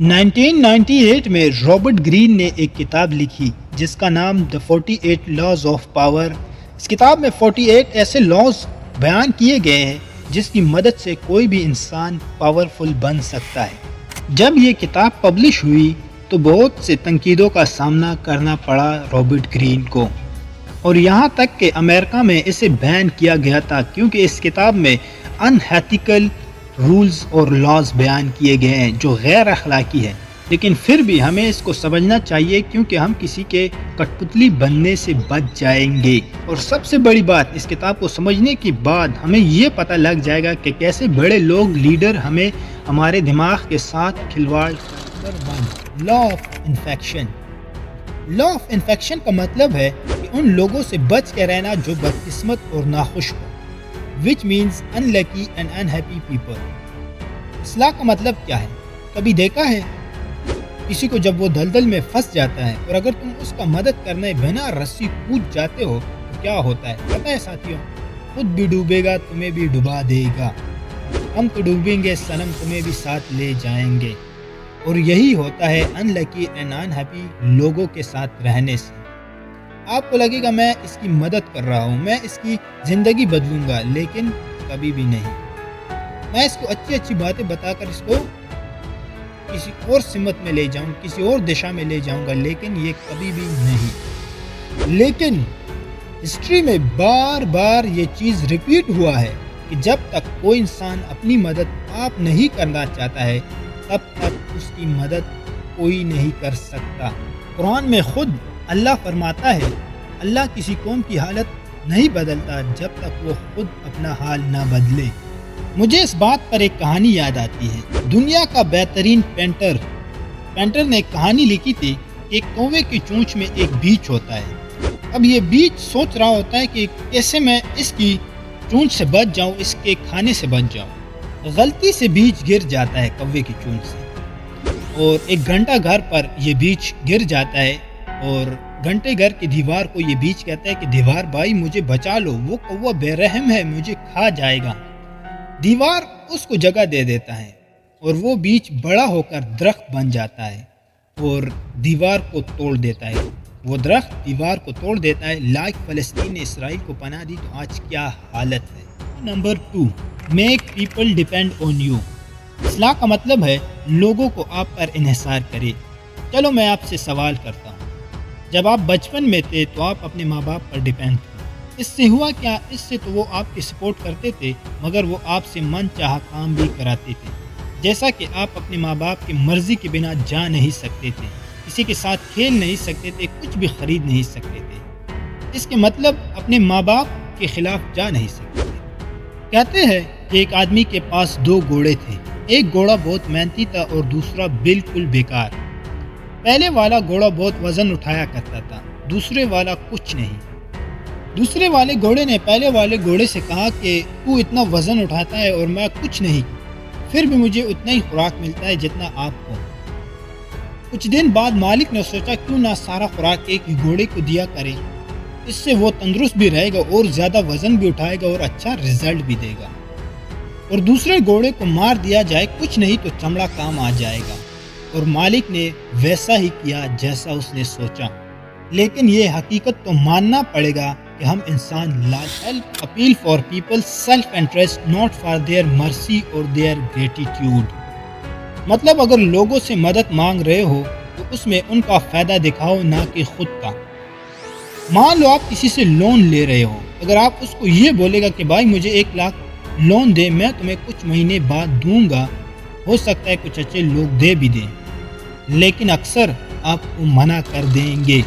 1998 میں Robert green نے ایک کتاب لکھی جس کا نام The 48 Laws of Power۔ اس کتاب میں 48 ایسے لاز بیان کیے گئے ہیں جس کی مدد سے کوئی بھی انسان پاورفل بن سکتا ہے۔ جب یہ کتاب پبلش ہوئی تو بہت سے تنقیدوں کا سامنا کرنا پڑا رابرٹ گرین کو، اور یہاں تک کہ امریکہ میں اسے بین کیا گیا تھا کیونکہ اس کتاب میں انیتھیکل رولز اور لاز بیان کیے گئے ہیں جو غیر اخلاقی ہے، لیکن پھر بھی ہمیں اس کو سمجھنا چاہیے کیونکہ ہم کسی کے کٹپتلی بننے سے بچ جائیں گے۔ اور سب سے بڑی بات، اس کتاب کو سمجھنے کے بعد ہمیں یہ پتہ لگ جائے گا کہ کیسے بڑے لوگ لیڈر ہمیں ہمارے دماغ کے ساتھ کھلواڑ کرتے۔ Law of infection. Law of infection کا مطلب ہے کہ ان لوگوں سے بچ کے رہنا جو بدقسمت اور ناخوش ہو، which means unlucky and unhappy people۔ اصلاح کا مطلب کیا ہے؟ کبھی دیکھا ہے کسی کو جب وہ دلدل میں پھنس جاتا ہے اور اگر تم اس کا مدد کرنے بنا رسی کود جاتے ہو تو کیا ہوتا ہے پتہ ہے ساتھیوں؟ خود بھی ڈوبے گا، تمہیں بھی ڈبا دے گا۔ ہم تو ڈوبیں گے صنم، تمہیں بھی ساتھ لے جائیں گے۔ اور یہی ہوتا ہے unlucky and unhappy لوگوں کے ساتھ رہنے سے۔ آپ کو لگے گا میں اس کی مدد کر رہا ہوں، میں اس کی زندگی بدلوں گا، لیکن کبھی بھی نہیں۔ میں اس کو اچھی اچھی باتیں بتا کر اس کو کسی اور سمت میں لے جاؤں، کسی اور دشا میں لے جاؤں گا، لیکن یہ کبھی بھی نہیں۔ لیکن ہسٹری میں بار بار یہ چیز ریپیٹ ہوا ہے کہ جب تک کوئی انسان اپنی مدد آپ نہیں کرنا چاہتا ہے تب تک اس کی مدد کوئی نہیں کر سکتا۔ قرآن میں خود اللہ فرماتا ہے اللہ کسی قوم کی حالت نہیں بدلتا جب تک وہ خود اپنا حال نہ بدلے۔ مجھے اس بات پر ایک کہانی یاد آتی ہے۔ دنیا کا بہترین پینٹر نے ایک کہانی لکھی تھی کہ ایک کوے کی چونچ میں ایک بیچ ہوتا ہے۔ اب یہ بیچ سوچ رہا ہوتا ہے کہ کیسے میں اس کی چونچ سے بچ جاؤں، اس کے کھانے سے بچ جاؤں۔ غلطی سے بیچ گر جاتا ہے کوے کی چونچ سے، اور ایک گھنٹہ گھر پر یہ بیچ گر جاتا ہے، اور گھنٹے گھر کی دیوار کو یہ بیچ کہتا ہے کہ دیوار بھائی مجھے بچا لو، وہ کوہ بے رحم ہے، مجھے کھا جائے گا۔ دیوار اس کو جگہ دے دیتا ہے اور وہ بیچ بڑا ہو کر درخت بن جاتا ہے اور دیوار کو توڑ دیتا ہے۔ وہ درخت دیوار کو توڑ دیتا ہے۔ لائک فلسطین نے اسرائیل کو پناہ دی تو آج کیا حالت ہے۔ Number 2، make people depend on you. اصلاح کا مطلب ہے لوگوں کو آپ پر انحصار کرے۔ چلو میں آپ سے سوال کرتا ہوں، جب آپ بچپن میں تھے تو آپ اپنے ماں باپ پر ڈیپینڈ تھے، اس سے ہوا کیا؟ اس سے تو وہ آپ کی سپورٹ کرتے تھے مگر وہ آپ سے من چاہا کام بھی کراتے تھے، جیسا کہ آپ اپنے ماں باپ کی مرضی کے بنا جا نہیں سکتے تھے، کسی کے ساتھ کھیل نہیں سکتے تھے، کچھ بھی خرید نہیں سکتے تھے۔ اس کے مطلب اپنے ماں باپ کے خلاف جا نہیں سکتے تھے۔ کہتے ہیں کہ ایک آدمی کے پاس 2 گھوڑے تھے، ایک گھوڑا بہت محنتی تھا اور دوسرا بالکل بیکار۔ پہلے والا گھوڑا بہت وزن اٹھایا کرتا تھا، دوسرے والا کچھ نہیں۔ دوسرے والے گھوڑے نے پہلے والے گھوڑے سے کہا کہ تو اتنا وزن اٹھاتا ہے اور میں کچھ نہیں، پھر بھی مجھے اتنا ہی خوراک ملتا ہے جتنا آپ کو۔ کچھ دن بعد مالک نے سوچا کیوں نہ سارا خوراک ایک ہی گھوڑے کو دیا کرے، اس سے وہ تندرست بھی رہے گا اور زیادہ وزن بھی اٹھائے گا اور اچھا رزلٹ بھی دے گا۔ اور دوسرے گھوڑے کو مار دیا جائے، کچھ نہیں تو چمڑا کام آ جائے گا۔ اور مالک نے ویسا ہی کیا جیسا اس نے سوچا۔ لیکن یہ حقیقت تو ماننا پڑے گا کہ ہم انسان help appeal for people self interest not for their mercy اور دیئر گریٹیٹیوڈ۔ مطلب اگر لوگوں سے مدد مانگ رہے ہو تو اس میں ان کا فائدہ دکھاؤ نہ کہ خود کا۔ مان لو آپ کسی سے لون لے رہے ہو، اگر آپ اس کو یہ بولے گا کہ بھائی مجھے 1 لاکھ لون دے، میں تمہیں کچھ مہینے بعد دوں گا، ہو سکتا ہے کچھ اچھے لوگ دے بھی دیں، لیکن اکثر آپ کو منع کر دیں گے۔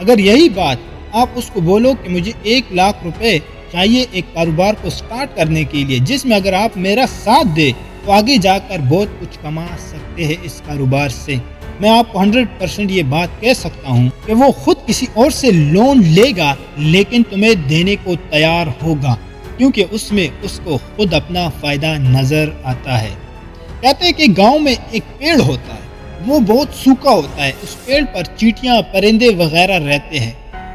اگر یہی بات آپ اس کو بولو کہ مجھے 1 لاکھ روپے چاہیے ایک کاروبار کو سٹارٹ کرنے کے لیے، جس میں اگر آپ میرا ساتھ دے تو آگے جا کر بہت کچھ کما سکتے ہیں اس کاروبار سے، میں آپ کو 100% یہ بات کہہ سکتا ہوں کہ وہ خود کسی اور سے لون لے گا لیکن تمہیں دینے کو تیار ہوگا، کیونکہ اس میں اس کو خود اپنا فائدہ نظر آتا ہے۔ کہتے ہیں کہ گاؤں میں ایک پیڑ ہوتا ہے، وہ بہت سوکھا ہوتا ہے، اس پیڑ پر چیٹیاں، پرندے وغیرہ رہتے ہیں،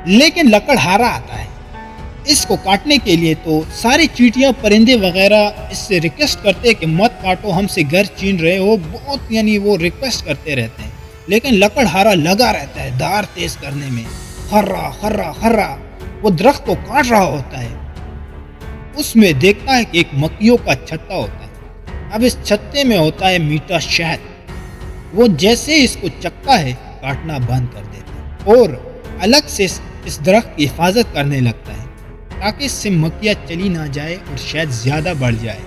لیکن لکڑہارا آتا ہے۔ اس کو کاٹنے کے لیے تو سارے چیٹیاں پرندے وغیرہ اس سے ریکویسٹ کرتے کہ مت کاٹو، ہم سے گھر چھین رہے ہو، بہت وہ ریکویسٹ کرتے رہتے ہیں، لیکن لکڑہارا لگا رہتا ہے دار تیز کرنے میں، خرا خرا خرا وہ درخت کو کاٹ رہا ہوتا ہے۔ اس میں دیکھتا ہے کہ ایک مکھیوں کا چھتا ہوتا ہے، اب اس چھتے میں ہوتا ہے میٹھا شہد، وہ جیسے اس کو چکتا ہے کاٹنا بند کر دیتا ہے اور الگ سے اس درخت کی حفاظت کرنے لگتا ہے تاکہ اس سے مکھیاں چلی نہ جائے اور شہد زیادہ بڑھ جائے۔